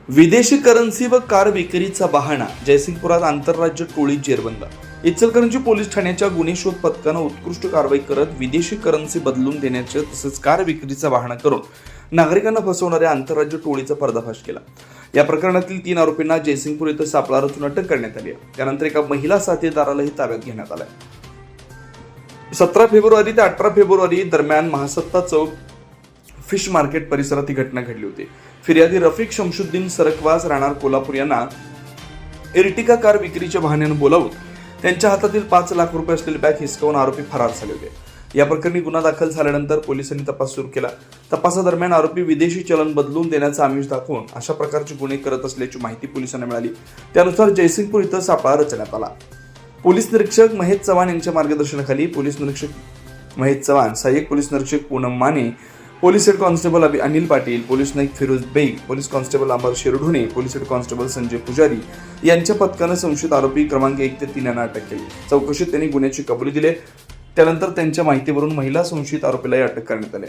विदेशी करन्सी व कार विक्रीचा बहाणा. जयसिंगपुरात आंतरराज्य टोळी जेरबंद. इचलकरंजी पोलीस ठाण्याच्या गुन्हे शोध पथकानं उत्कृष्ट कारवाई करत विदेशी करन्सी बदलून देण्याचे तसेच कार विक्रीचा बहाणा करून नागरिकांना फसवणाऱ्या आंतरराज्य टोळीचा पर्दाफाश केला. या प्रकरणातील 3 आरोपींना जयसिंगपूर इथं सापळा रचून अटक करण्यात आली आहे. त्यानंतर एका महिला साथीदारालाही ताब्यात घेण्यात आलं. 17 फेब्रुवारी ते 18 फेब्रुवारी दरम्यान महासत्ता चौक फिश मार्केट परिसरात ही घटना घडली होती. फिर्यादी रफिक शमशुद्दीन सरकवास राहणार कोल्हापूर यांना एर्टिगा कार विक्रीच्या बहाण्याने बोलावून त्यांच्या हातातील 5 लाख रुपये असलेली बॅग हिसकावून आरोपी फरार झाले होते. या प्रकरणी गुन्हा दाखल झाल्यानंतर पोलिसांनी तपास सुरू केला. तपासादरम्यान आरोपी विदेशी चलन बदलून देण्याचा आमिष दाखवून अशा प्रकारचे गुन्हे करत असल्याची माहिती पोलिसांना मिळाली. त्यानुसार जयसिंगपूर इथं सापळा रचण्यात आला. पोलीस निरीक्षक महेश चव्हाण यांच्या मार्गदर्शनाखाली पोलीस निरीक्षक महेश चव्हाण, सहाय्यक पोलीस निरीक्षक Poonam Mane, police head constable Anil Patil, police नाईक Firoz Baig, police constable Ambar Shirdhone, police head constable Sanjay Pujari यांच्या पथकानं संशयित आरोपी क्रमांक 1 ते 3 यांना अटक केली. चौकशीत त्यांनी गुन्ह्याची कबुली दिली. त्यानंतर त्यांच्या माहितीवरून महिला संशयित आरोपीलाही अटक करण्यात आली.